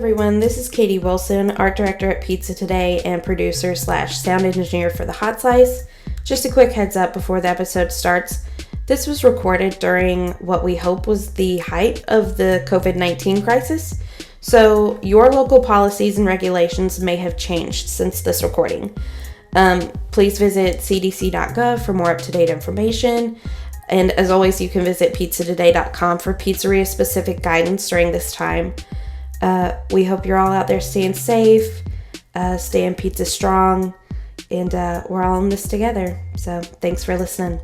everyone, this is Katie Wilson, art director at Pizza Today and producer / sound engineer for The Hot Slice. Just a quick heads up before the episode starts. This was recorded during what we hope was the height of the COVID-19 crisis. So your local policies and regulations may have changed since this recording. Please visit cdc.gov for more up-to-date information. And as always, you can visit pizzatoday.com for pizzeria-specific guidance during this time. We hope you're all out there staying safe, staying pizza strong, and we're all in this together. So thanks for listening.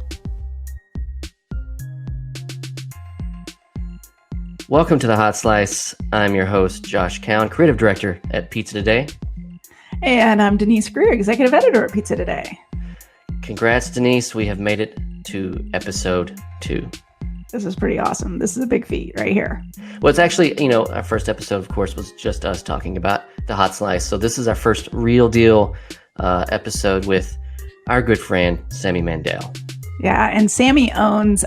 Welcome to The Hot Slice. I'm your host, Josh Keown, creative director at Pizza Today. And I'm Denise, Greer, executive editor at Pizza Today. Congrats, Denise. We have made it to episode 2. This is pretty awesome. This is a big feat right here. Well, it's actually, our first episode, of course, was just us talking about The Hot Slice. So this is our first real deal episode with our good friend, Sammy Mandell. Yeah, and Sammy owns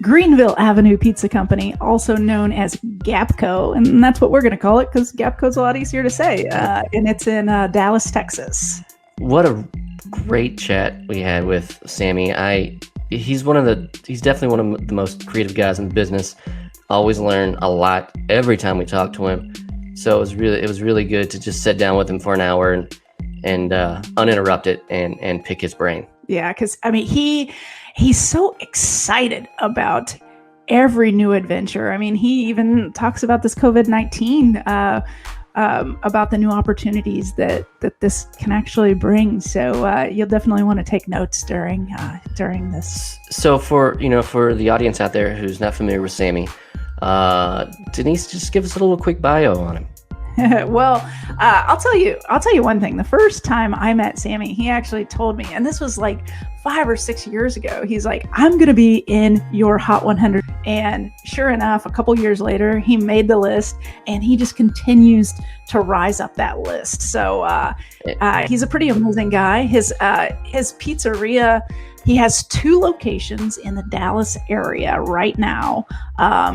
Greenville Avenue Pizza Company, also known as GAPCo, and that's what we're going to call it because GAPCo's a lot easier to say, and it's in Dallas, Texas. What a great chat we had with Sammy. He's definitely one of the most creative guys in the business. Always learn a lot every time we talk to him. So it was really good to just sit down with him for an hour and uninterrupted and pick his brain. Yeah, because he's so excited about every new adventure. I mean, he even talks about this COVID-19, about the new opportunities that this can actually bring. So you'll definitely want to take notes during this. So for the audience out there who's not familiar with Sammy, Denise, just give us a little quick bio on him. Well, I'll tell you one thing. The first time I met Sammy, he actually told me, and this was like 5 or 6 years ago, he's like, I'm going to be in your Hot 100. And sure enough, a couple years later, he made the list and he just continues to rise up that list. So he's a pretty amazing guy. His pizzeria, he has 2 locations in the Dallas area right now.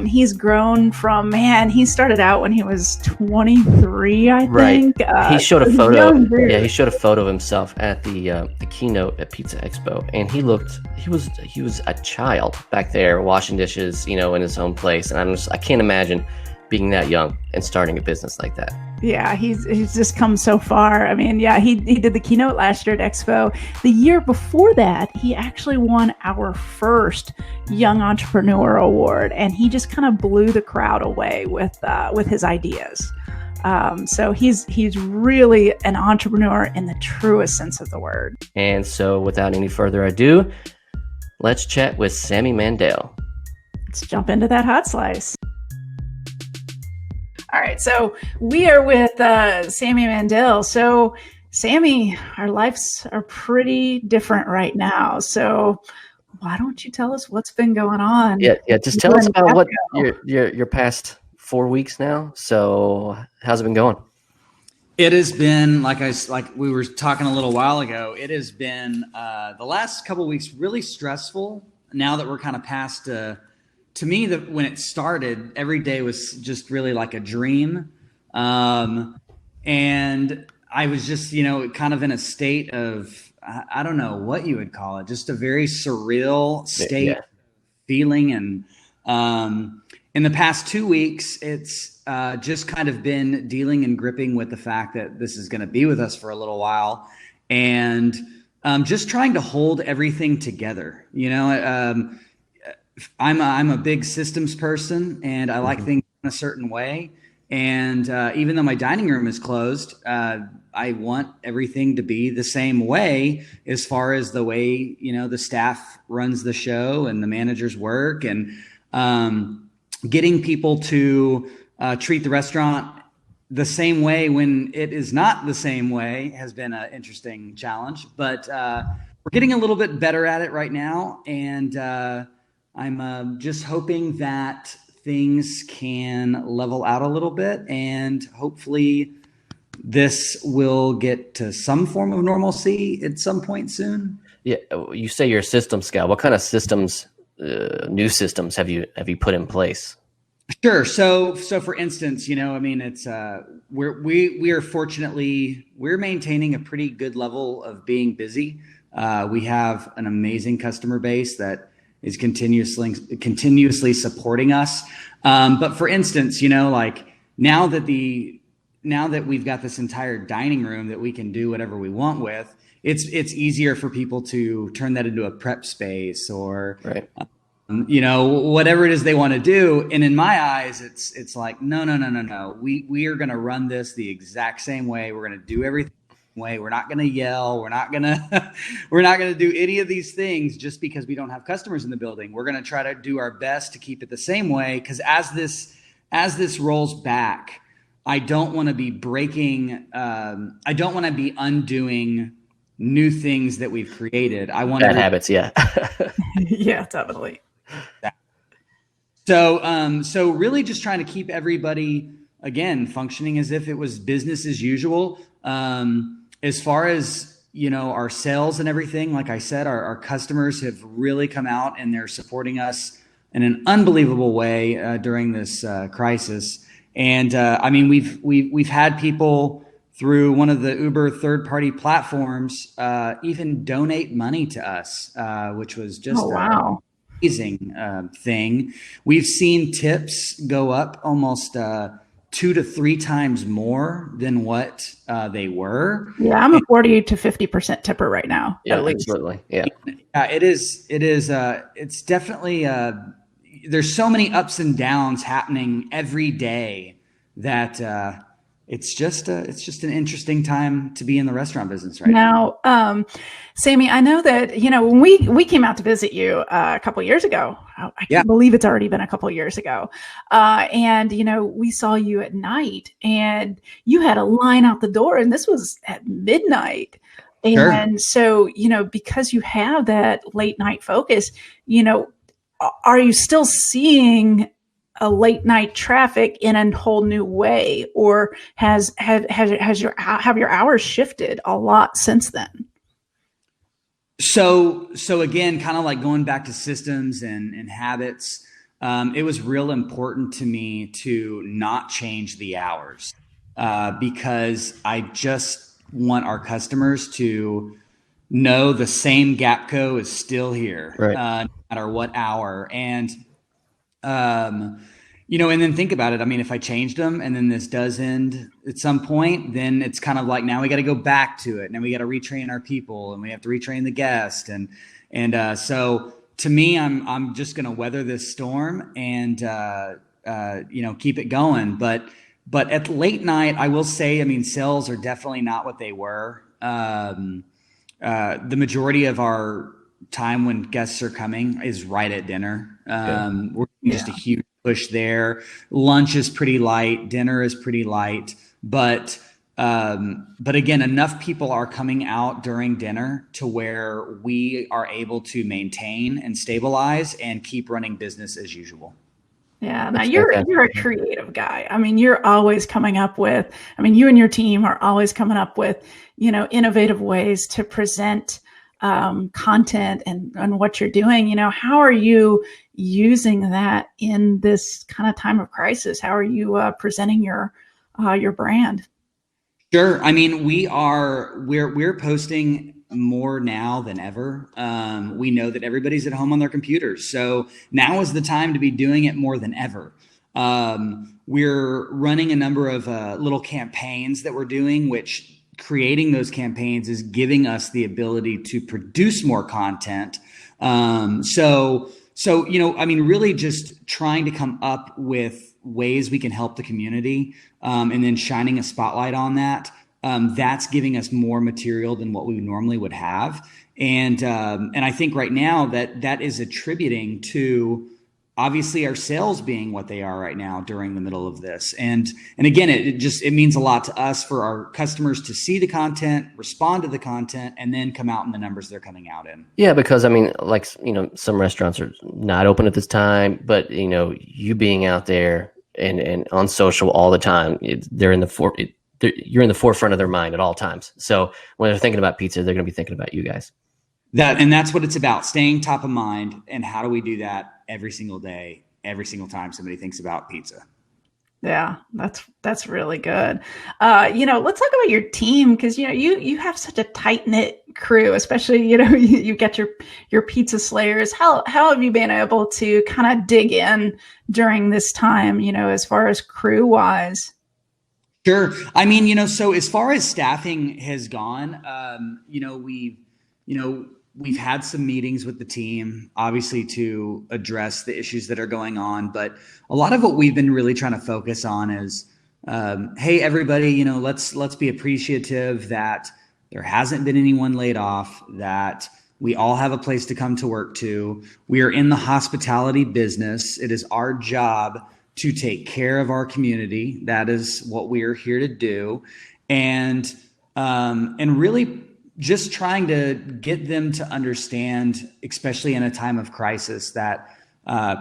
He's grown from, he started out when he was 23, I think. He showed a photo. Yeah, he showed a photo of himself at the keynote at Pizza Expo, and he was a child back there washing dishes, in his own place. And I can't imagine being that young and starting a business like that. Yeah, he's just come so far. I mean, yeah, he did the keynote last year at Expo. The year before that, he actually won our first Young Entrepreneur Award, and he just kind of blew the crowd away with his ideas. So he's really an entrepreneur in the truest sense of the word. And so, without any further ado, let's chat with Sammy Mandell. Let's jump into that hot slice. All right, so we are with Sammy Mandell. So, Sammy, our lives are pretty different right now. So, why don't you tell us what's been going on? Yeah. Just tell us about what your past 4 weeks now. So, how's it been going? It has been like we were talking a little while ago. It has been the last couple of weeks really stressful. Now that we're kind of past. To me, when it started, every day was just really like a dream. And I was just, kind of in a state of, I don't know what you would call it, just a very surreal state feeling. And in the past 2 weeks, it's just kind of been dealing and gripping with the fact that this is going to be with us for a little while. And just trying to hold everything together, I'm a big systems person, and I like things in a certain way. And even though my dining room is closed, I want everything to be the same way as far as the way, the staff runs the show and the managers work, and getting people to treat the restaurant the same way when it is not the same way has been an interesting challenge. But we're getting a little bit better at it right now, and I'm just hoping that things can level out a little bit, and hopefully this will get to some form of normalcy at some point soon. Yeah, you say you're a systems guy. What kind of systems, new systems have you put in place? Sure. So for instance, I mean, it's we are fortunately we're maintaining a pretty good level of being busy. We have an amazing customer base that is continuously supporting us. But for instance, like now that we've got this entire dining room that we can do whatever we want with, it's easier for people to turn that into a prep space or Right. Whatever it is they want to do. And in my eyes, it's like, no. We are going to run this the exact same way. We're going to do everything the same way. We're not going to yell. We're not going to do any of these things just because we don't have customers in the building. We're going to try to do our best to keep it the same way. Because as this rolls back, I don't want to be I don't want to be undoing new things that we've created. I want Bad habits. Yeah. Yeah, definitely. So really just trying to keep everybody, again, functioning as if it was business as usual. As far as, our sales and everything, like I said, our customers have really come out and they're supporting us in an unbelievable way during this crisis. And I mean, we've had people through one of the Uber third-party platforms even donate money to us, which was just wow. amazing thing. We've seen tips go up almost 2 to 3 times more than what they were. Yeah, I'm a 40 to 50% tipper right now. Yeah, at least. absolutely. Yeah. It is. It's definitely. There's so many ups and downs happening every day that it's just an interesting time to be in the restaurant business right now. Now, Sammy, I know that, when we came out to visit you a couple of years ago, I can't believe it's already been a couple of years ago. And, we saw you at night and you had a line out the door and this was at midnight. And so, because you have that late night focus, are you still seeing a late night traffic in a whole new way, or have your hours shifted a lot since then? So again, kind of like going back to systems and habits, it was real important to me to not change the hours because I just want our customers to know the same GAPCo is still here, right. No matter what hour. And and then think about it. I mean, if I changed them and then this does end at some point, then it's kind of like, now we got to go back to it. Now we got to retrain our people and we have to retrain the guest. And so to me, I'm just going to weather this storm and, keep it going. But at late night, I will say, I mean, sales are definitely not what they were. The majority of our time when guests are coming is right at dinner. We're just a huge push there. Lunch is pretty light. Dinner is pretty light. But again, enough people are coming out during dinner to where we are able to maintain and stabilize and keep running business as usual. Yeah. Now you're a creative guy. I mean, you're always coming up with, you and your team are always coming up with, innovative ways to present content and what you're doing. How are you using that in this kind of time of crisis? How are you presenting your brand? Sure. I mean, we're posting more now than ever. We know that everybody's at home on their computers, so now is the time to be doing it more than ever. We're running a number of little campaigns that we're doing, which creating those campaigns is giving us the ability to produce more content. Really just trying to come up with ways we can help the community, and then shining a spotlight on that. That's giving us more material than what we normally would have. And I think right now that is attributing to obviously our sales being what they are right now during the middle of this. And again, it means a lot to us for our customers to see the content, respond to the content, and then come out in the numbers they're coming out in. Yeah, because some restaurants are not open at this time, but you being out there and on social all the time, you're in the forefront of their mind at all times. So when they're thinking about pizza, they're going to be thinking about you guys. That's what it's about, staying top of mind. And how do we do that every single day? every single time somebody thinks about pizza. Yeah, that's really good. Let's talk about your team, because you have such a tight knit crew, especially you get your pizza slayers. How have you been able to kind of dig in during this time? As far as crew wise. Sure. I mean, so as far as staffing has gone, we've had some meetings with the team, obviously, to address the issues that are going on. But a lot of what we've been really trying to focus on is, hey, everybody, let's be appreciative that there hasn't been anyone laid off, that we all have a place to come to work to. We are in the hospitality business. It is our job to take care of our community. That is what we are here to do. And really just trying to get them to understand, especially in a time of crisis, that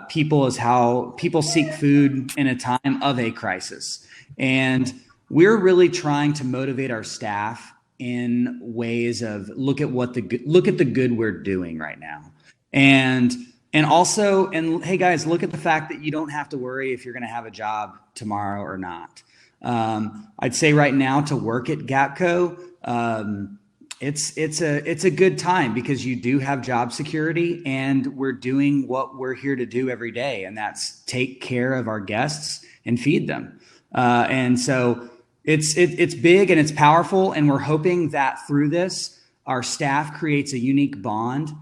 people is how people seek food in a time of a crisis. And we're really trying to motivate our staff in ways of look at the good we're doing right now. And hey guys, look at the fact that you don't have to worry if you're going to have a job tomorrow or not. I'd say right now to work at GAPCo, it's a good time because you do have job security, and we're doing what we're here to do every day, and that's take care of our guests and feed them. And so it's big and it's powerful, and we're hoping that through this, our staff creates a unique bond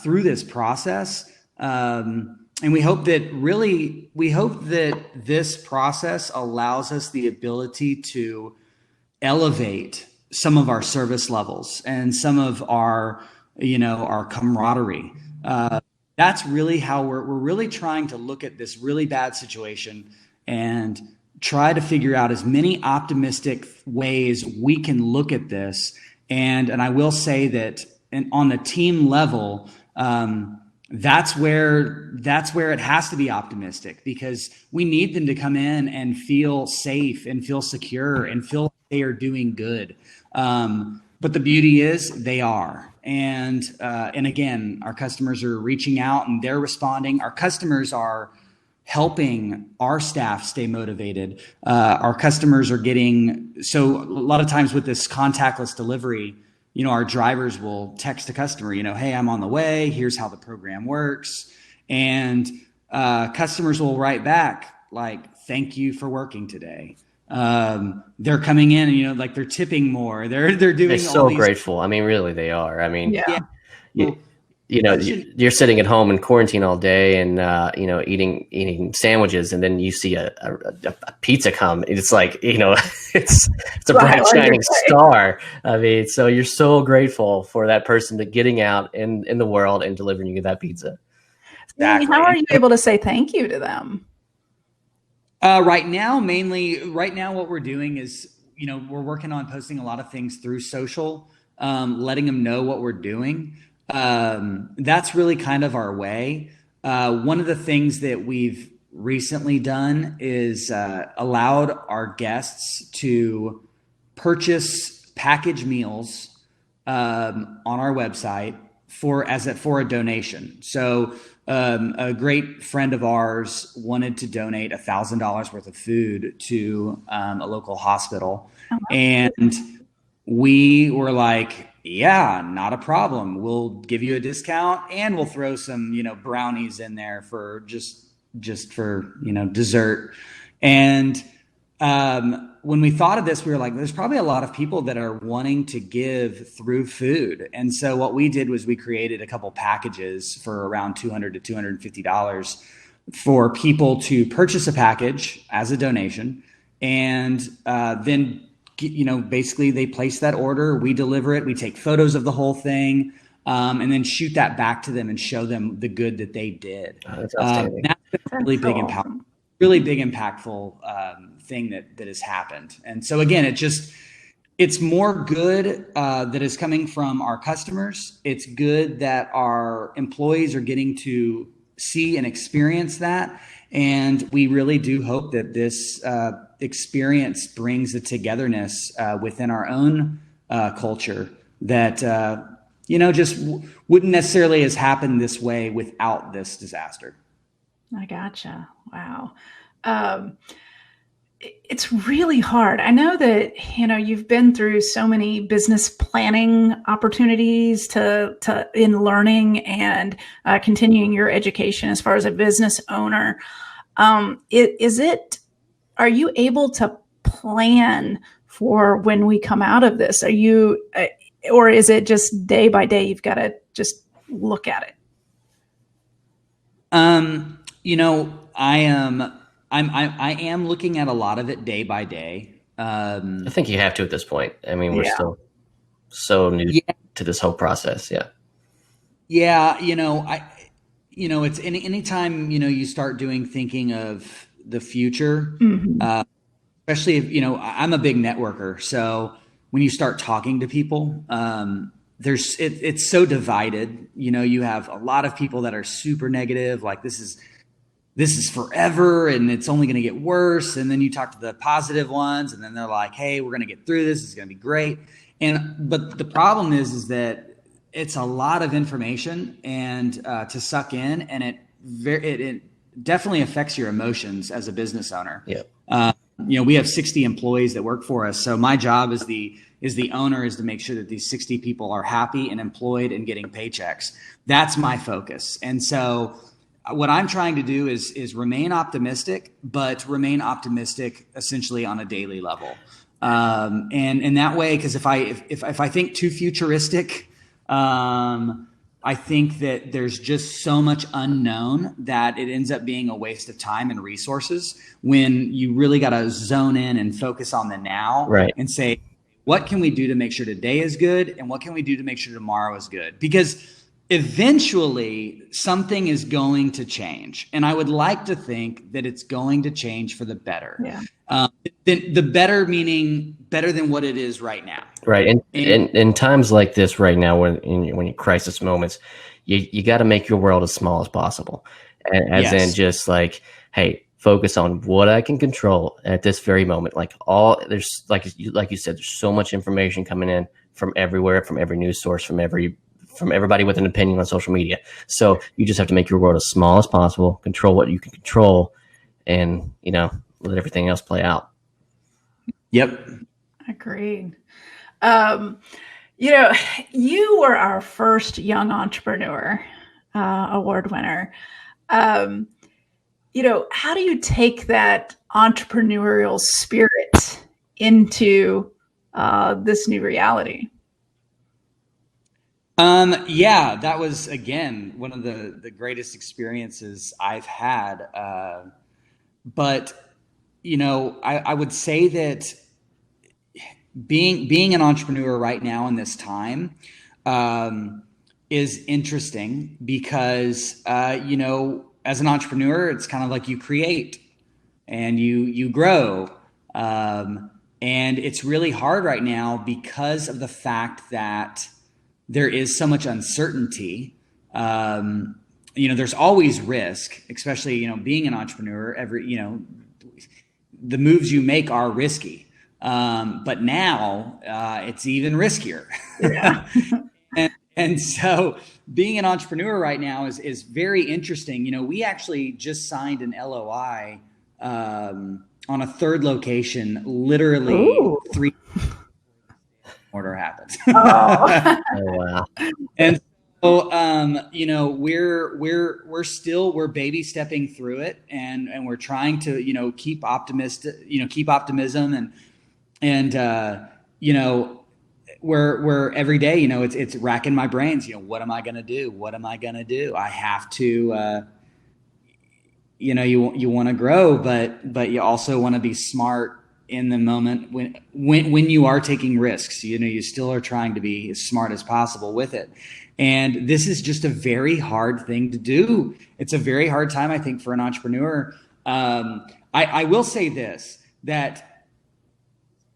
through this process. And we hope that this process allows us the ability to elevate some of our service levels and some of our camaraderie. That's really how we're really trying to look at this really bad situation and try to figure out as many optimistic ways we can look at this. And I will say that on the team level, that's where it has to be optimistic, because we need them to come in and feel safe and feel secure and feel like they are doing good. But the beauty is they are. And again, our customers are reaching out and they're responding. Our customers are helping our staff stay motivated. Our customers are so a lot of times with this contactless delivery, our drivers will text a customer, hey, I'm on the way. Here's how the program works. And customers will write back like, thank you for working today. They're coming in and, like they're tipping more. They're doing. They're so grateful. I mean, really, they are. I mean, yeah. You're sitting at home in quarantine all day and, eating sandwiches, and then you see a pizza come. It's like, it's a bright shining star. I mean, so you're so grateful for that person to getting out in the world and delivering you that pizza. Exactly. How are you able to say thank you to them? Right now, what we're doing is, we're working on posting a lot of things through social, letting them know what we're doing. That's really kind of our way. One of the things that we've recently done is allowed our guests to purchase packaged meals on our website for a donation. So a great friend of ours wanted to donate $1,000 worth of food to a local hospital. And we were like, yeah, not a problem. We'll give you a discount, and we'll throw some, brownies in there for just for, dessert. And when we thought of this, we were like, there's probably a lot of people that are wanting to give through food. And so what we did was we created a couple packages for around $200 to $250 for people to purchase a package as a donation. And then, basically they place that order, we deliver it, we take photos of the whole thing, and then shoot that back to them and show them the good that they did. That's outstanding. That's a really big impact. Really big impactful thing that has happened. And so again, it's more good that is coming from our customers. It's good that our employees are getting to see and experience that. And we really do hope that this experience brings a togetherness within our own culture that just wouldn't necessarily has happened this way without this disaster. I gotcha. Wow. Um, it's really hard. I know that, you've been through so many business planning opportunities to in learning and continuing your education as far as a business owner. Are you able to plan for when we come out of this? Or is it just day by day? You've got to just look at it. I am looking at a lot of it day by day. I think you have to at this point. I mean, we're still so new to this whole process. Yeah. Yeah. It's anytime, you start thinking of the future, especially if, I'm a big networker. So when you start talking to people, it's so divided. You have a lot of people that are super negative, like this is forever and it's only going to get worse. And then you talk to the positive ones and then they're like, hey, we're going to get through this. It's going to be great. But the problem is that it's a lot of information and to suck in, and it definitely affects your emotions as a business owner. Yeah. We have 60 employees that work for us. So my job as the owner is to make sure that these 60 people are happy and employed and getting paychecks. That's my focus. And so what I'm trying to do is remain optimistic, but remain optimistic essentially on a daily level. And that way, because if I think too futuristic, I think that there's just so much unknown that it ends up being a waste of time and resources when you really got to zone in and focus on the now, right, and say, what can we do to make sure today is good? And what can we do to make sure tomorrow is good? Because eventually something is going to change. And I would like to think that it's going to change for the better. Yeah. The better meaning better than what it is right now. Right. And in times like this right now, when in crisis moments, you got to make your world as small as possible. As in just like, hey, focus on what I can control at this very moment. There's like you said, there's so much information coming in from everywhere, from every news source, from everybody with an opinion on social media. So you just have to make your world as small as possible, control what you can control, and, let everything else play out. Yep. Agreed. You were our first Young Entrepreneur Award winner. How do you take that entrepreneurial spirit into this new reality? That was, again, one of the greatest experiences I've had. But I would say that being an entrepreneur right now in this time is interesting because, as an entrepreneur, it's kind of like you create and you grow. And it's really hard right now because of the fact that there is so much uncertainty. There's always risk, especially, being an entrepreneur. The moves you make are risky. But now it's even riskier. Yeah. and so being an entrepreneur right now is very interesting. We actually just signed an LOI on a third location, literally 3 order happens. Oh. Oh, wow. And so, we're baby stepping through it, and we're trying to, keep optimism, and we're every day, it's racking my brains. What am I going to do? What am I going to do? I have to, you want to grow, but you also want to be smart in the moment when you are taking risks. You still are trying to be as smart as possible with it. And this is just a very hard thing to do. It's a very hard time, I think, for an entrepreneur. I will say this, that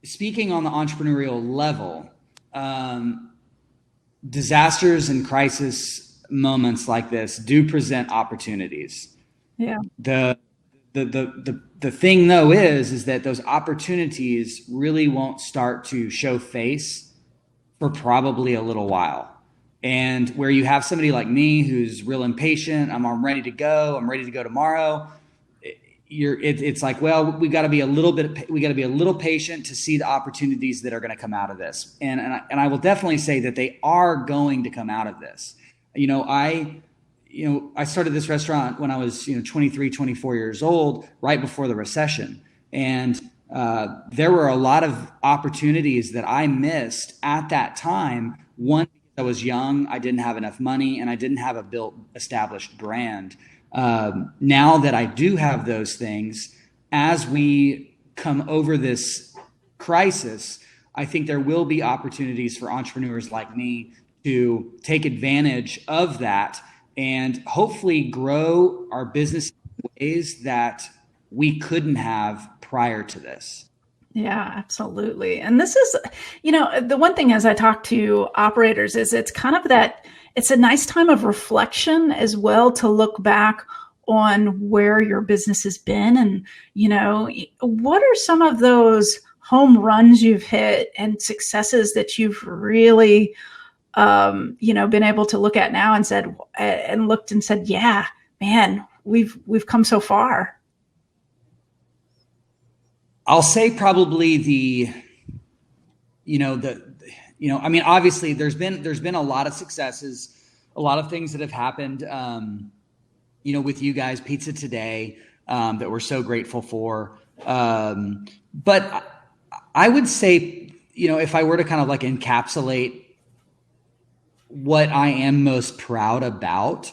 speaking on the entrepreneurial level, disasters and crisis moments like this do present opportunities. Yeah. The thing though is that those opportunities really won't start to show face for probably a little while. And where you have somebody like me who's real impatient, I'm ready to go tomorrow. It's like, well, we got to be a little patient to see the opportunities that are going to come out of this. And I will definitely say that they are going to come out of this. I started this restaurant when I was 23, 24 years old, right before the recession. And there were a lot of opportunities that I missed at that time. One, I was young, I didn't have enough money, and I didn't have a established brand. Now that I do have those things, as we come over this crisis, I think there will be opportunities for entrepreneurs like me to take advantage of that and hopefully grow our business in ways that we couldn't have prior to this. Yeah, absolutely. And this is, the one thing as I talk to operators is it's kind of that, it's a nice time of reflection as well to look back on where your business has been. And, what are some of those home runs you've hit and successes that you've really, been able to look at now and said, yeah, man, we've come so far. I'll say probably obviously there's been a lot of successes, a lot of things that have happened, with you guys, Pizza Today, that we're so grateful for. But I would say, if I were to kind of like encapsulate what I am most proud about,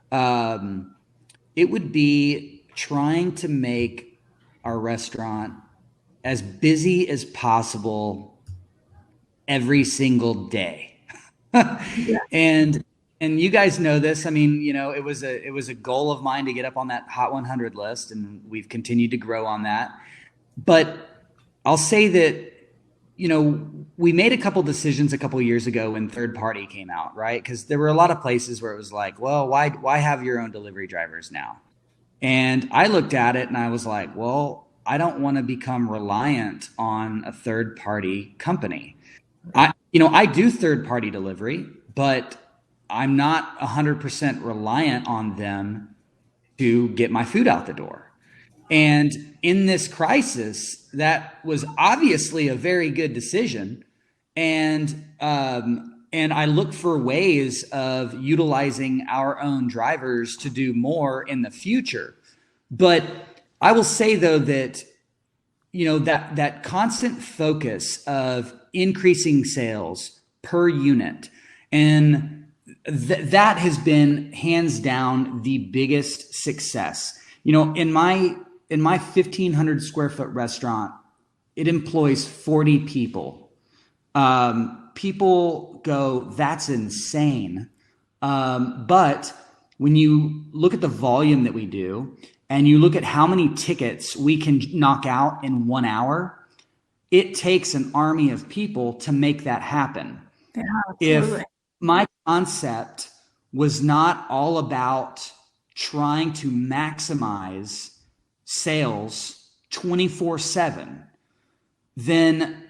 it would be trying to make our restaurant as busy as possible every single day. Yeah. And you guys know this. I mean, it was a goal of mine to get up on that Hot 100 list, and we've continued to grow on that. But I'll say that, we made a couple decisions a couple of years ago when third party came out, right? Because there were a lot of places where it was like, well, why have your own delivery drivers now? And I looked at it and I was like, well, I don't want to become reliant on a third party company. I do third party delivery, but I'm not 100% reliant on them to get my food out the door. And in this crisis, that was obviously a very good decision. And I look for ways of utilizing our own drivers to do more in the future. But I will say though that, that constant focus of increasing sales per unit, and that has been hands down the biggest success. In my 1,500 square foot restaurant, it employs 40 people. People go, that's insane. But when you look at the volume that we do, and you look at how many tickets we can knock out in 1 hour, it takes an army of people to make that happen. Yeah, if my concept was not all about trying to maximize sales 24/7, then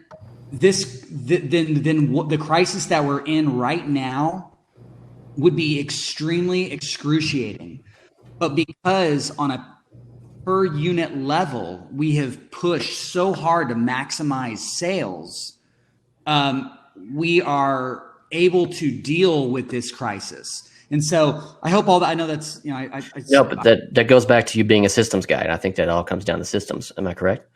the crisis that we're in right now would be extremely excruciating. But because on a per unit level, we have pushed so hard to maximize sales, we are able to deal with this crisis. And so I hope all that, I know that's, but that goes back to you being a systems guy. And I think that all comes down to systems. Am I correct?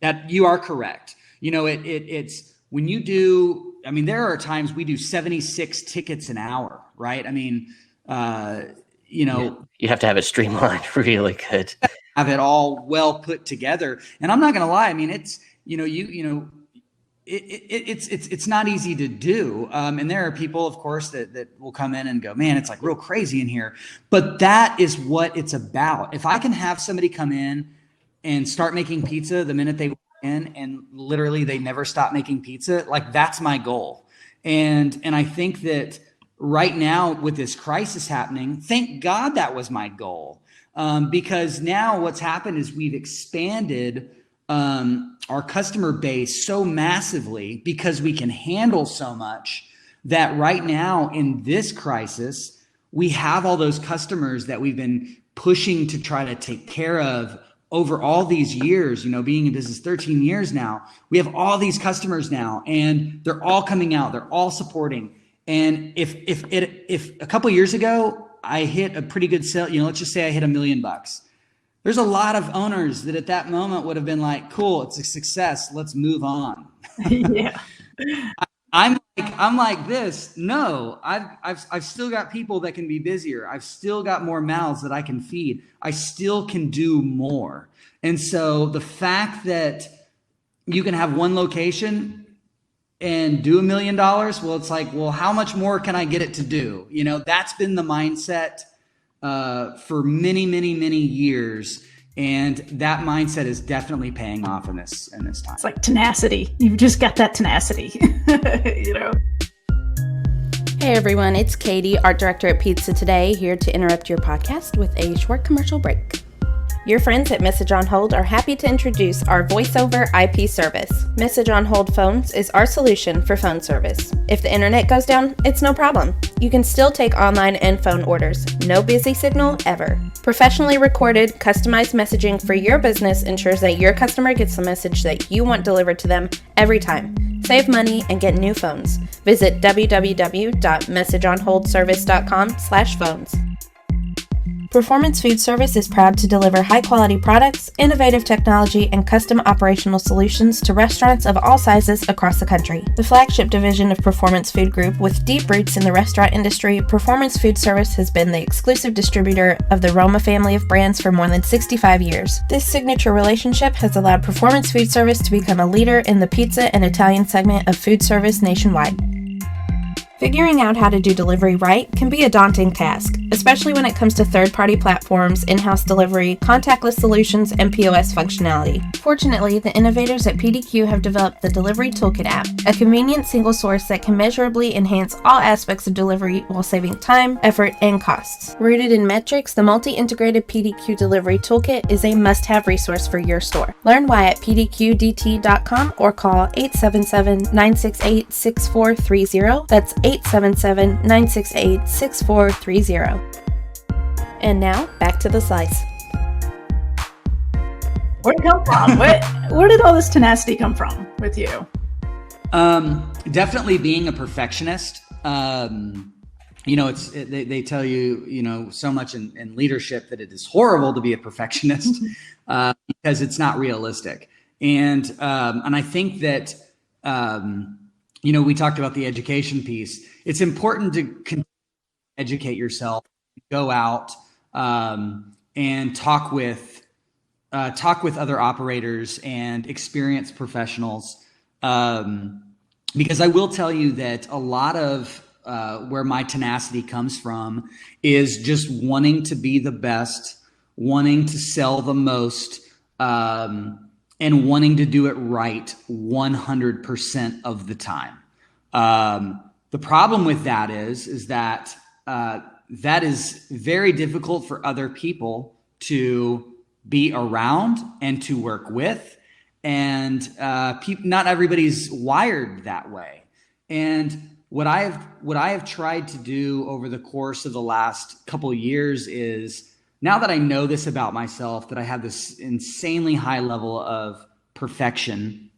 That you are correct. It's when you do, there are times we do 76 tickets an hour, right? You have to have it streamlined really good. Have it all well put together. And I'm not going to lie. It's, it's not easy to do. And there are people, of course, that will come in and go, man, it's like real crazy in here. But that is what it's about. If I can have somebody come in and start making pizza the minute they walk in, and literally they never stop making pizza, like that's my goal. And I think that right now with this crisis happening, thank God that was my goal. Because now what's happened is we've expanded our customer base so massively because we can handle so much, that right now in this crisis, we have all those customers that we've been pushing to try to take care of over all these years, being in business 13 years now. We have all these customers now, and they're all coming out, they're all supporting. And if a couple of years ago, I hit a pretty good sale, let's just say I hit $1 million. There's a lot of owners that at that moment would have been like, cool, it's a success, let's move on. Yeah. I'm like this. No, I've still got people that can be busier. I've still got more mouths that I can feed. I still can do more. And so the fact that you can have one location and do $1 million, well, it's like, well, how much more can I get it to do? That's been the mindset for many, many, many years. And that mindset is definitely paying off in this time. It's like tenacity. You've just got that tenacity, Hey everyone, it's Katie, art director at Pizza Today, here to interrupt your podcast with a short commercial break. Your friends at Message on Hold are happy to introduce our voice-over IP service. Message on Hold Phones is our solution for phone service. If the internet goes down, it's no problem. You can still take online and phone orders. No busy signal ever. Professionally recorded, customized messaging for your business ensures that your customer gets the message that you want delivered to them every time. Save money and get new phones. Visit www.messageonholdservice.com/phones. Performance Food Service is proud to deliver high-quality products, innovative technology, and custom operational solutions to restaurants of all sizes across the country. The flagship division of Performance Food Group, with deep roots in the restaurant industry, Performance Food Service has been the exclusive distributor of the Roma family of brands for more than 65 years. This signature relationship has allowed Performance Food Service to become a leader in the pizza and Italian segment of food service nationwide. Figuring out how to do delivery right can be a daunting task, especially when it comes to third-party platforms, in-house delivery, contactless solutions, and POS functionality. Fortunately, the innovators at PDQ have developed the Delivery Toolkit app, a convenient single source that can measurably enhance all aspects of delivery while saving time, effort, and costs. Rooted in metrics, the multi-integrated PDQ Delivery Toolkit is a must-have resource for your store. Learn why at pdqdt.com or call 877-968-6430. That's 877-968-6430. And now, back to the slice. Where'd it come from? Where did all this tenacity come from with you? Definitely being a perfectionist. They tell you, so much in leadership that it is horrible to be a perfectionist because it's not realistic. And I think that, we talked about the education piece. It's important to educate yourself, go out and talk with other operators and experienced professionals. Because I will tell you that a lot of where my tenacity comes from is just wanting to be the best, wanting to sell the most, and wanting to do it right 100% of the time. The problem with that is that that is very difficult for other people to be around and to work with. And not everybody's wired that way. And what I have tried to do over the course of the last couple of years is, now that I know this about myself, that I have this insanely high level of perfection,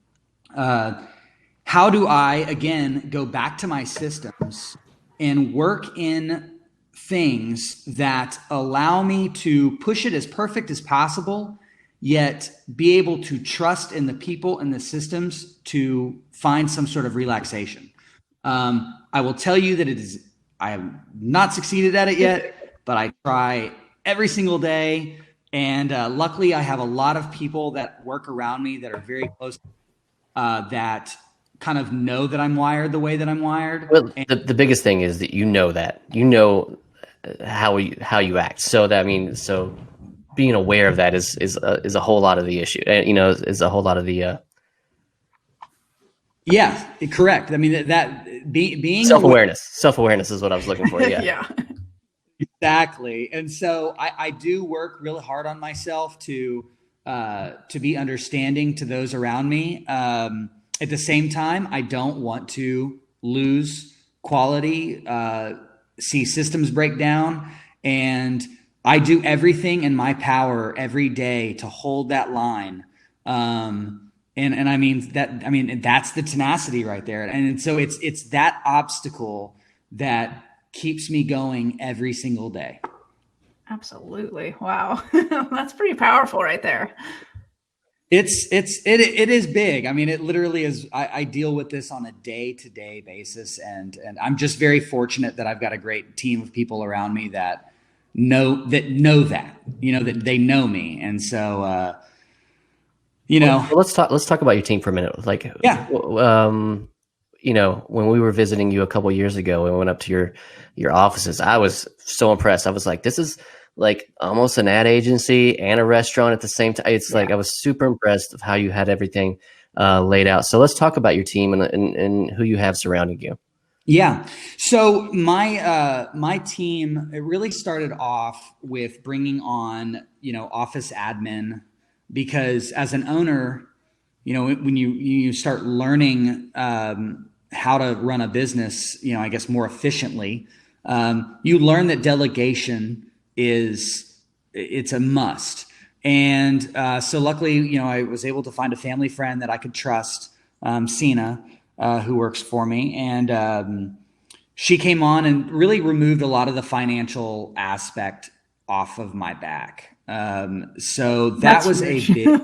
how do I, again, go back to my systems and work in things that allow me to push it as perfect as possible, yet be able to trust in the people and the systems to find some sort of relaxation. I will tell you that I have not succeeded at it yet, but I try every single day. And luckily, I have a lot of people that work around me that are very close, that kind of know that I'm wired the way that I'm wired. Well, the biggest thing is that how you act. So being aware of that is a whole lot of the issue. Is a whole lot of the. Yeah, correct. I mean that being self-awareness is what I was looking for. Yeah. Yeah. Exactly. And so I do work really hard on myself to be understanding to those around me. At the same time, I don't want to lose quality, see systems break down, and I do everything in my power every day to hold that line. And I mean that's the tenacity right there. And so it's that obstacle that keeps me going every single day. Absolutely. Wow. That's pretty powerful right there. It is big. I mean, it literally is. I deal with this on a day-to-day basis, and I'm just very fortunate that I've got a great team of people around me that know that, that they know me. And so, Well, let's talk about your team for a minute. Like, yeah. When we were visiting you a couple of years ago, we went up to your offices. I was so impressed. I was like, this is like almost an ad agency and a restaurant at the same time. It's like, I was super impressed of how you had everything laid out. So let's talk about your team and who you have surrounding you. Yeah. So my team, it really started off with bringing on, office admin, because as an owner, when you start learning how to run a business, I guess more efficiently, you learn that delegation it's a must. And so luckily, I was able to find a family friend that I could trust, Sina, who works for me. And she came on and really removed a lot of the financial aspect off of my back. So that was a big,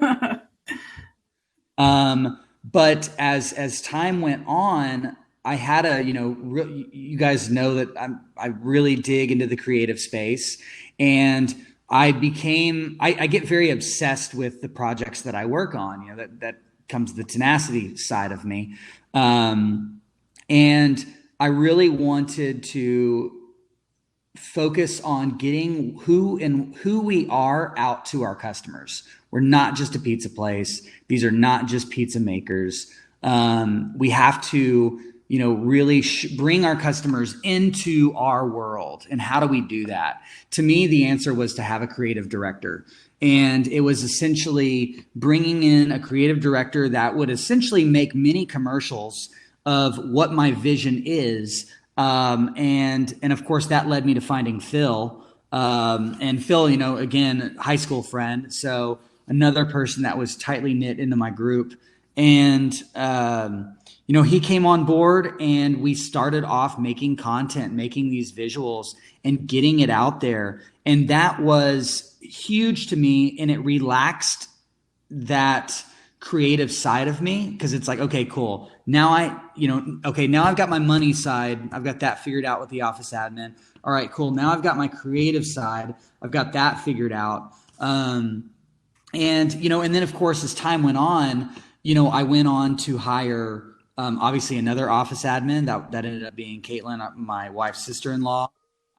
but as time went on, I had you guys know that I really dig into the creative space, and I get very obsessed with the projects that I work on. That comes the tenacity side of me. And I really wanted to focus on getting who we are out to our customers. We're not just a pizza place. These are not just pizza makers. We have to, really bring our customers into our world. And how do we do that? To me, the answer was to have a creative director. And it was essentially bringing in a creative director that would essentially make mini commercials of what my vision is. And of course that led me to finding Phil, and Phil, again, high school friend. So another person that was tightly knit into my group. And, he came on board, and we started off making content, making these visuals and getting it out there. And that was huge to me. And it relaxed that creative side of me, because it's like, okay, cool. Now now I've got my money side. I've got that figured out with the office admin. All right, cool. Now I've got my creative side. I've got that figured out. And then of course, as time went on, I went on to hire, obviously another office admin that ended up being Caitlin, my wife's sister-in-law.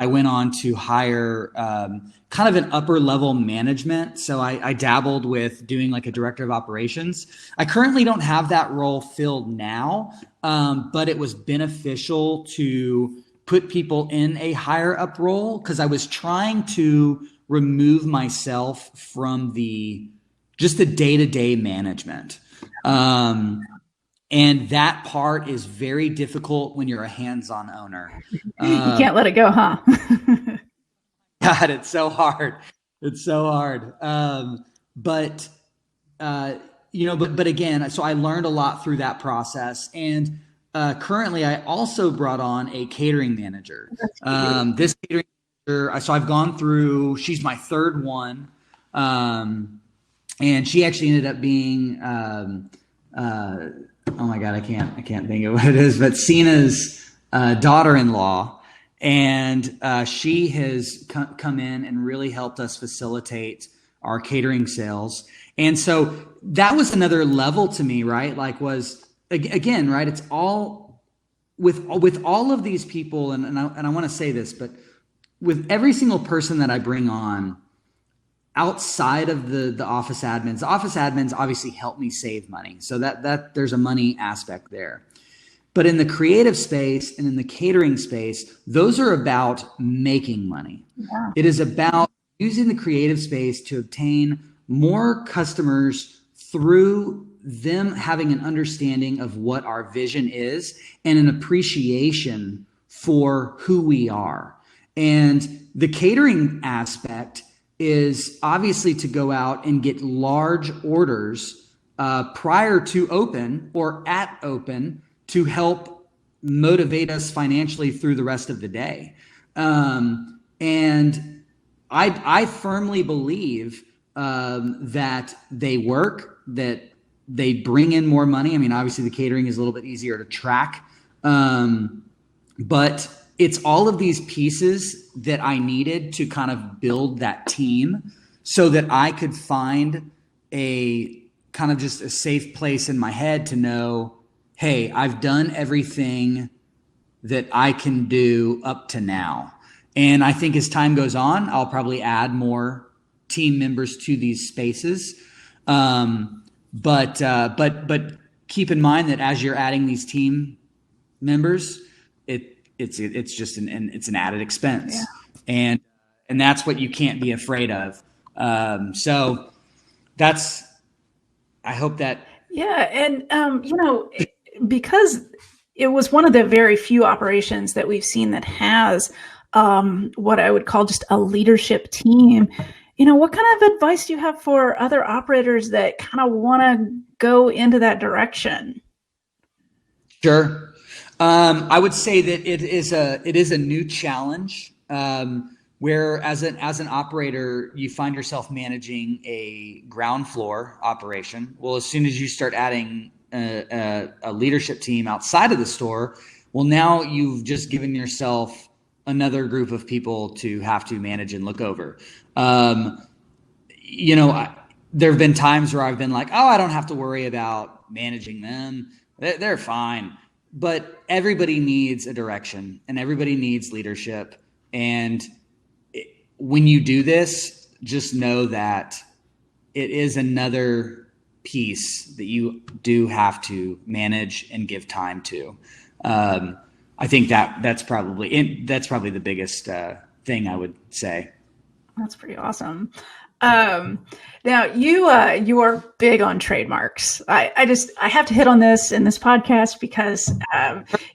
I went on to hire kind of an upper level management. So I dabbled with doing like a director of operations. I currently don't have that role filled now, but it was beneficial to put people in a higher up role, because I was trying to remove myself from just the day-to-day management. And that part is very difficult when you're a hands-on owner. You can't let it go, huh? God, it's so hard. It's so hard. But again, so I learned a lot through that process. And currently I also brought on a catering manager. This catering manager, so I've gone through, she's my third one. And she actually ended up being, oh my God, I can't think of what it is, but Sina's daughter-in-law. And she has come in and really helped us facilitate our catering sales. And so that was another level to me, right? Like again, right? It's all with all of these people. And I want to say this, but with every single person that I bring on outside of the office admins obviously help me save money. So that there's a money aspect there. But in the creative space and in the catering space, those are about making money. Yeah. It is about using the creative space to obtain more customers through them having an understanding of what our vision is and an appreciation for who we are. And the catering aspect is obviously to go out and get large orders prior to open or at open to help motivate us financially through the rest of the day. And I firmly believe that they work, that they bring in more money. I mean, obviously the catering is a little bit easier to track, but it's all of these pieces that I needed to kind of build that team so that I could find a kind of just a safe place in my head to know, hey, I've done everything that I can do up to now. And I think as time goes on, I'll probably add more team members to these spaces. But keep in mind that as you're adding these team members, it's just an added expense, and that's what you can't be afraid of. So that's, I hope that. Yeah. And, because it was one of the very few operations that we've seen that has what I would call just a leadership team. What kind of advice do you have for other operators that kind of want to go into that direction? Sure. I would say that it is a new challenge, where as an operator, you find yourself managing a ground floor operation. Well, as soon as you start adding a leadership team outside of the store, well, now you've just given yourself another group of people to have to manage and look over. There have been times where I've been like, oh, I don't have to worry about managing them. They're fine. But everybody needs a direction and everybody needs leadership. And when you do this, just know that it is another piece that you do have to manage and give time to. I think that's probably the biggest thing I would say. That's pretty awesome. Now you are big on trademarks. I have to hit on this in this podcast because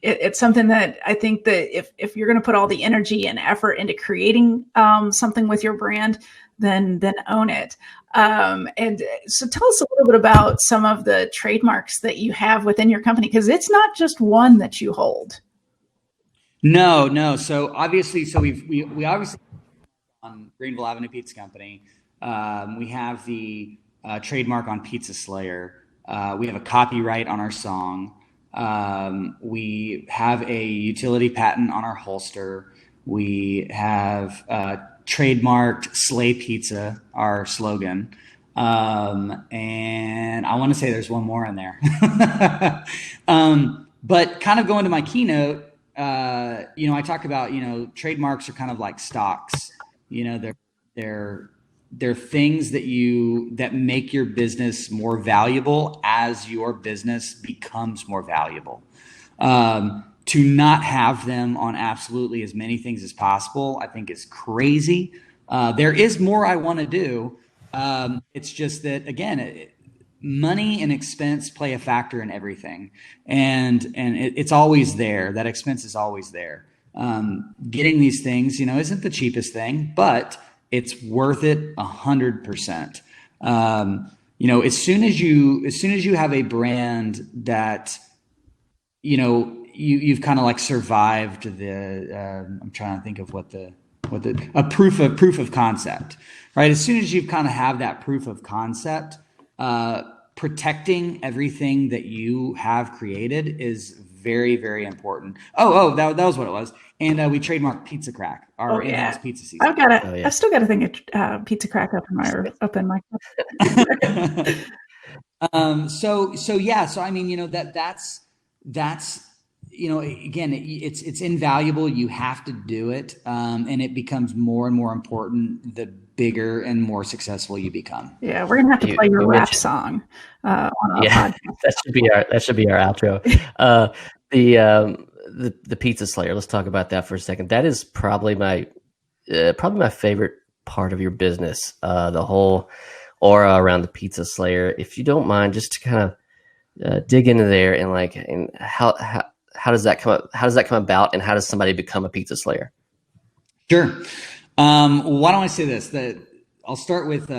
it's something that I think that if you're going to put all the energy and effort into creating something with your brand, then own it. And so tell us a little bit about some of the trademarks that you have within your company, because it's not just one that you hold. No. So obviously, we obviously on Greenville Avenue Pizza Company. We have the trademark on Pizza Slayer. We have a copyright on our song. We have a utility patent on our holster. We have trademarked Slay Pizza, our slogan. And I want to say there's one more in there. But kind of going to my keynote, I talk about, trademarks are kind of like stocks. They're things that make your business more valuable as your business becomes more valuable. To not have them on absolutely as many things as possible, I think is crazy. There is more I want to do. It's just that, again, money and expense play a factor in everything. And it's always there. That expense is always there. Getting these things, isn't the cheapest thing, but it's worth it 100%. As soon as you have a brand that, you've kind of like survived I'm trying to think of a proof of concept, right? As soon as you've kind of have that proof of concept, protecting everything that you have created is very, very important. That was what it was. And we trademarked Pizza Crack, our in-house pizza season. I've still got to think of Pizza Crack up in my. So I mean, that's again, it's invaluable. You have to do it, and it becomes more and more important the bigger and more successful you become. Yeah, we're gonna have to play your rap song on our podcast. that should be our outro. The Pizza Slayer. Let's talk about that for a second. That is probably my favorite part of your business. The whole aura around the Pizza Slayer. If you don't mind, just to kind of dig into there and how come about, and how does somebody become a pizza slayer? Sure. Why don't I say this? That I'll start with.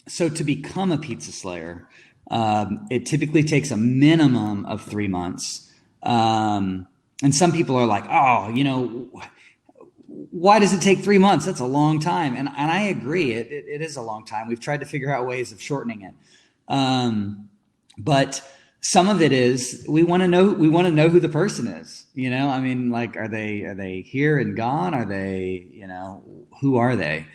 So to become a pizza slayer, it typically takes a minimum of 3 months. And some people are like, oh, why does it take 3 months? That's a long time. And I agree. It is a long time. We've tried to figure out ways of shortening it. But some of it is we want to know who the person is. I mean, like, are they here and gone? Are they, who are they?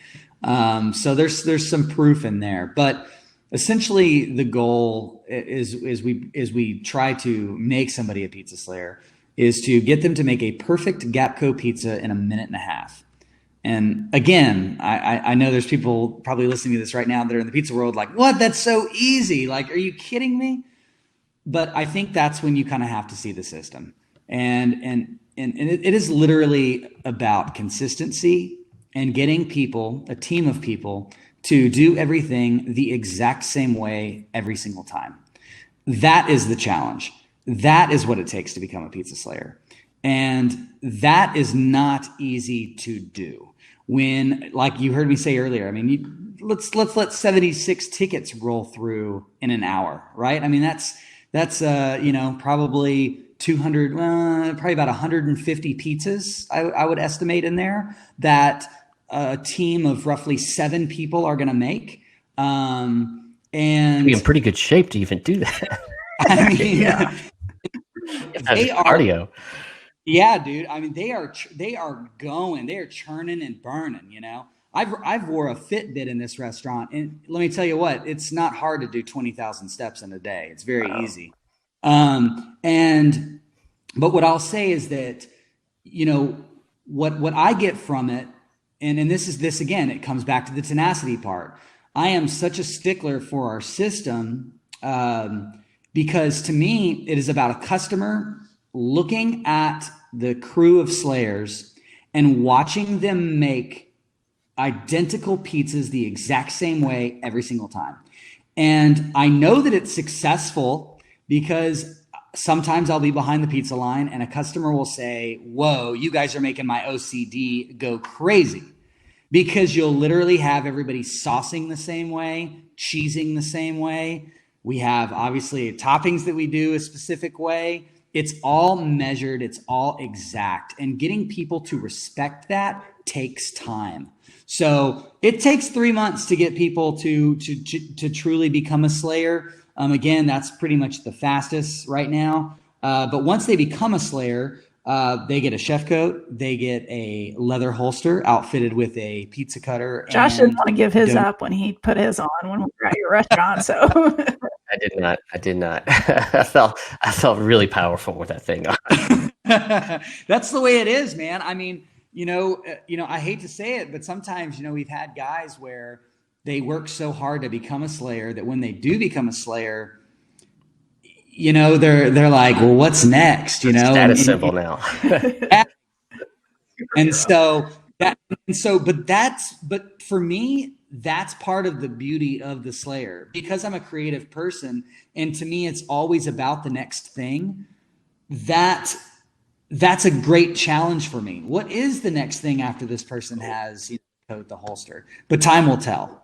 So there's some proof in there, but essentially the goal is we try to make somebody a pizza slayer is to get them to make a perfect GAPCo pizza in a minute and a half. And again, I know there's people probably listening to this right now that are in the pizza world like, what? That's so easy. Like, are you kidding me? But I think that's when you kind of have to see the system. And it is literally about consistency and getting people, a team of people, to do everything the exact same way every single time. That is the challenge. That is what it takes to become a pizza slayer. And that is not easy to do. When, like you heard me say earlier, I mean, let's let 76 tickets roll through in an hour, right? I mean, that's probably 200, probably about 150 pizzas, I would estimate in there that a team of roughly 7 people are going to make. And be in pretty good shape to even do that. I mean, yeah. They are cardio. Yeah, dude. I mean, they are going, they are churning and burning, I've wore a Fitbit in this restaurant, and let me tell you what, it's not hard to do 20,000 steps in a day. It's very easy. But what I'll say is that, what I get from it, and this again, it comes back to the tenacity part. I am such a stickler for our system, because to me, it is about a customer looking at the crew of slayers and watching them make identical pizzas the exact same way every single time. And I know that it's successful because sometimes I'll be behind the pizza line and a customer will say, whoa, you guys are making my OCD go crazy, because you'll literally have everybody saucing the same way, cheesing the same way. We have obviously toppings that we do a specific way. It's all measured. It's all exact. And getting people to respect that takes time. So it takes 3 months to get people to truly become a slayer. Again, that's pretty much the fastest right now. But once they become a slayer, they get a chef coat, they get a leather holster outfitted with a pizza cutter. Josh didn't want to give his up when he put his on when we were at your restaurant. So I did not. I felt really powerful with that thing on. That's the way it is, man. I mean, I hate to say it, but sometimes, we've had guys where they work so hard to become a slayer that when they do become a slayer, they're like, well, what's next? Status symbol now. But for me, that's part of the beauty of the slayer, because I'm a creative person. And to me, it's always about the next thing. That's a great challenge for me. What is the next thing after this person has the holster? But time will tell.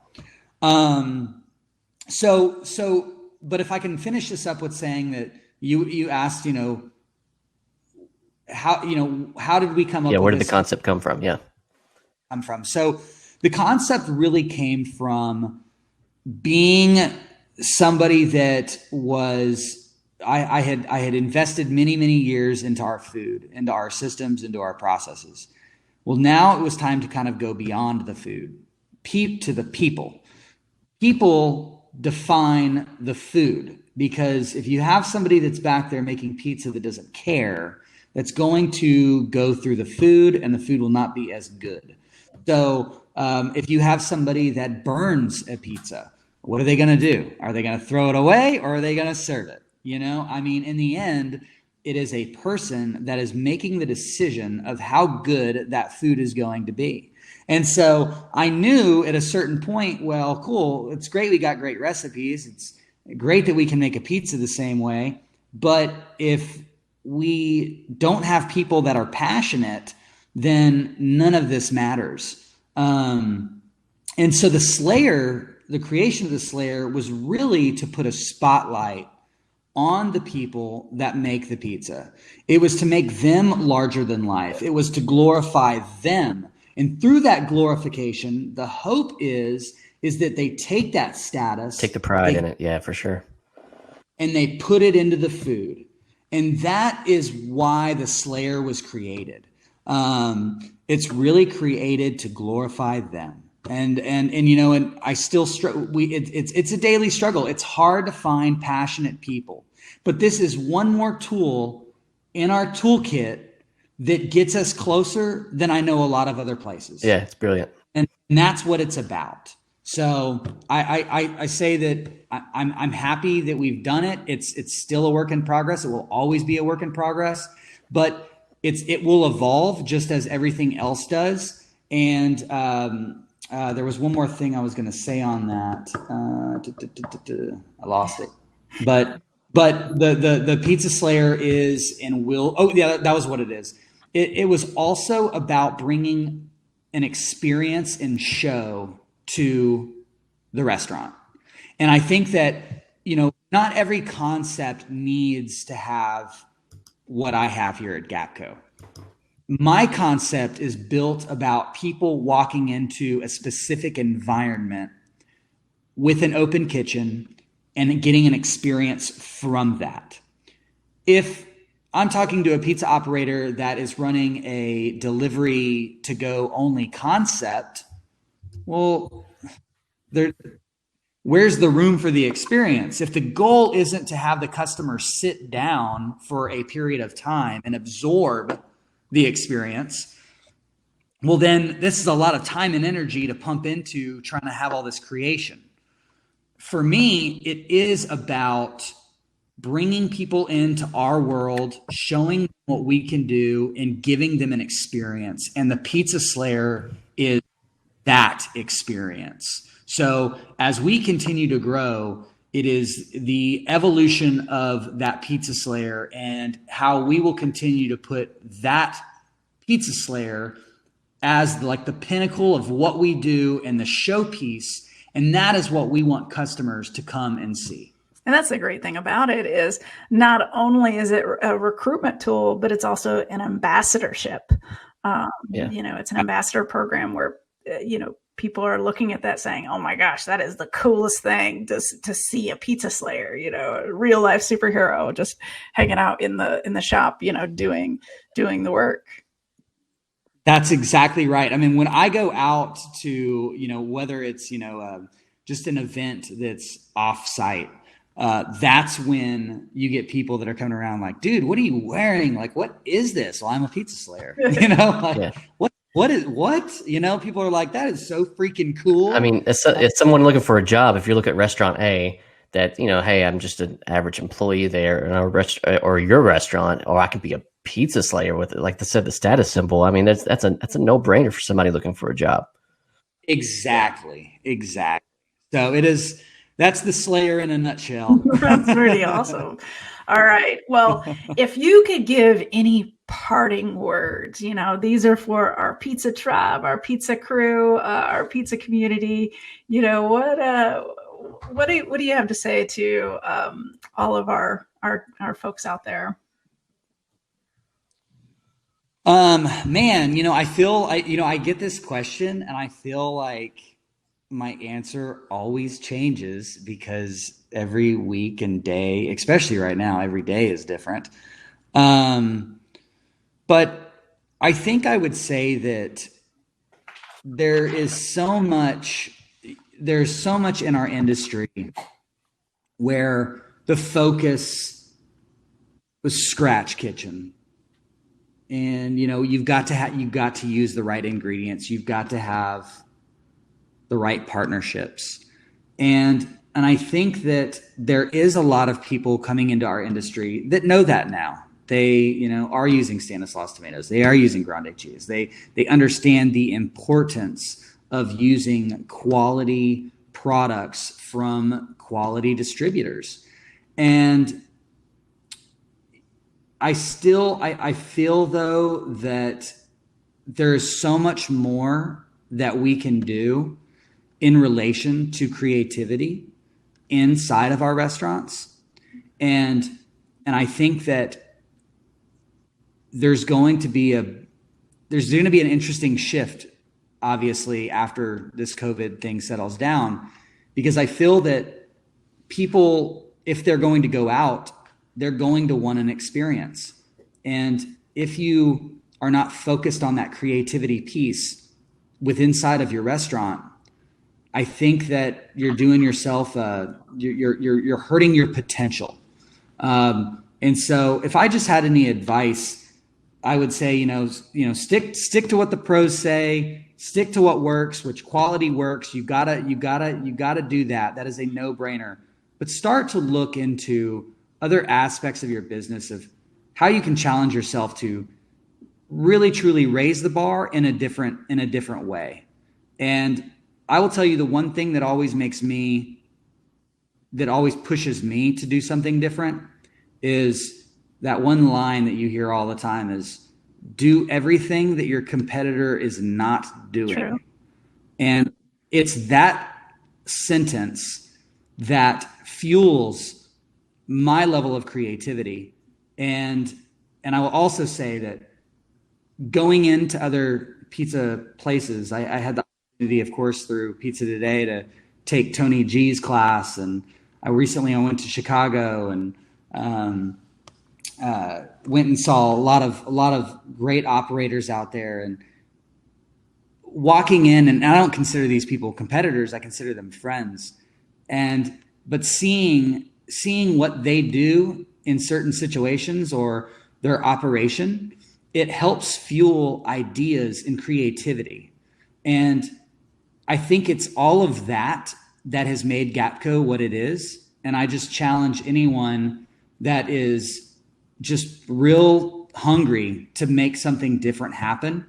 But if I can finish this up with saying that you asked, how did we come up with where did the concept come from? Yeah. Come from. So the concept really came from being somebody that was, I had invested many, many years into our food, into our systems, into our processes. Well, now it was time to kind of go beyond the food, to the people. People define the food, because if you have somebody that's back there making pizza that doesn't care, that's going to go through the food and the food will not be as good. So if you have somebody that burns a pizza, what are they going to do? Are they going to throw it away, or are they going to serve it? I mean, in the end, it is a person that is making the decision of how good that food is going to be. And so I knew at a certain point, well, cool, it's great we got great recipes. It's great that we can make a pizza the same way. But if we don't have people that are passionate, then none of this matters. And so the creation of the Slayer was really to put a spotlight on the people that make the pizza. It was to make them larger than life. It was to glorify them. And through that glorification, the hope is that they take that status, Take the pride in it. Yeah, for sure. and they put it into the food. And that is why the Slayer was created. It's really created to glorify them. And I still struggle. It's a daily struggle. It's hard to find passionate people, but this is one more tool in our toolkit that gets us closer than I know a lot of other places. Yeah, it's brilliant. And that's what it's about. So I say that I'm happy that we've done it. It's still a work in progress. It will always be a work in progress, but it will evolve just as everything else does. And there was one more thing I was going to say on that. I lost it. But the Pizza Slayer is and will. Oh yeah, that was what it is. It was also about bringing an experience and show to the restaurant. And I think that, not every concept needs to have what I have here at GAPCo. My concept is built about people walking into a specific environment with an open kitchen and getting an experience from that. If I'm talking to a pizza operator that is running a delivery to go only concept, well, where's the room for the experience? If the goal isn't to have the customer sit down for a period of time and absorb the experience, well, then this is a lot of time and energy to pump into trying to have all this creation. For me, it is about bringing people into our world, showing them what we can do, and giving them an experience. And the Pizza Slayer is that experience. So as we continue to grow, it is the evolution of that Pizza Slayer and how we will continue to put that Pizza Slayer as like the pinnacle of what we do and the showpiece. And that is what we want customers to come and see. And that's the great thing about it is not only is it a recruitment tool, but it's also an ambassadorship. It's an ambassador program where, people are looking at that saying, oh my gosh, that is the coolest thing to see a Pizza Slayer, a real life superhero just hanging out in the shop, doing the work. That's exactly right. I mean, when I go out to, whether it's, just an event that's off site, that's when you get people that are coming around like, dude, what are you wearing? Like, what is this? Well, I'm a Pizza Slayer, what? People are like, that is so freaking cool. I mean, it's someone looking for a job. If you look at Restaurant A, that, hey, I'm just an average employee there in or your restaurant, or I could be a Pizza Slayer with it. Like they said, the status symbol. I mean, that's a no-brainer for somebody looking for a job. Exactly. So that's the Slayer in a nutshell. That's pretty awesome. All right. Well, if you could give any parting words, these are for our pizza tribe, our pizza crew, our pizza community, what do you have to say to all of our folks out there? Man, I get this question and I feel like my answer always changes because every week and day, especially right now, every day is different. But I think I would say that there's so much in our industry where the focus was scratch kitchen. And, you've got to use the right ingredients. You've got to have the right partnerships. And I think that there is a lot of people coming into our industry that know that now. They, are using Stanislaus tomatoes. They are using grande cheese. They understand the importance of using quality products from quality distributors. And I feel though that there's so much more that we can do in relation to creativity inside of our restaurants. And I think that there's going to be an interesting shift, obviously, after this COVID thing settles down, because I feel that people, if they're going to go out, they're going to want an experience. And if you are not focused on that creativity piece inside of your restaurant, I think that you're doing yourself, you're hurting your potential. And so if I just had any advice, I would say, stick to what the pros say, stick to what works, which quality works. You gotta do that. That is a no-brainer. But start to look into other aspects of your business, of how you can challenge yourself to really truly raise the bar in a different way. And I will tell you, the one thing that always pushes me to do something different is that one line that you hear all the time is, do everything that your competitor is not doing. True. And it's that sentence that fuels my level of creativity. And I will also say that going into other pizza places, I had the opportunity, of course, through Pizza Today, to take Tony G's class. And I went to Chicago and went and saw a lot of great operators out there, and walking in, and I don't consider these people competitors, I consider them friends. But seeing what they do in certain situations or their operation, it helps fuel ideas and creativity. And I think it's all of that has made GAPCo what it is. And I just challenge anyone that is just real hungry to make something different happen,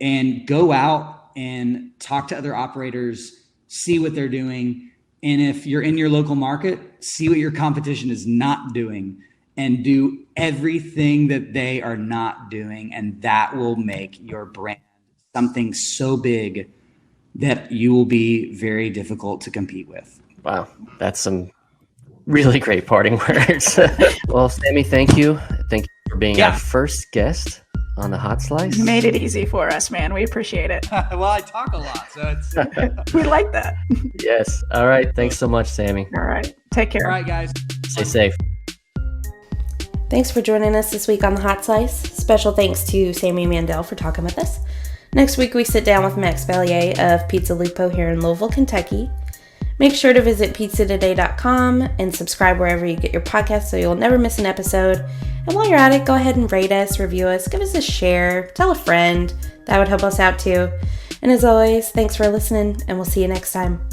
and go out and talk to other operators, see what they're doing. And if you're in your local market, see what your competition is not doing, and do everything that they are not doing. And that will make your brand something so big that you will be very difficult to compete with. Wow, that's some really great parting words. Well, Sammy, thank you. Thank you for being our first guest on the Hot Slice. You made it easy for us, man. We appreciate it. Well, I talk a lot, so it's We like that. Yes. All right. Thanks so much, Sammy. All right. Take care. all right, guys. Stay safe. Thanks for joining us this week on the Hot Slice. Special thanks to Sammy Mandell for talking with us. Next week, we sit down with Max Bellier of Pizza Lupo here in Louisville, Kentucky. Make sure to visit pizzatoday.com and subscribe wherever you get your podcasts so you'll never miss an episode. And while you're at it, go ahead and rate us, review us, give us a share, tell a friend. That would help us out too. And as always, thanks for listening, and we'll see you next time.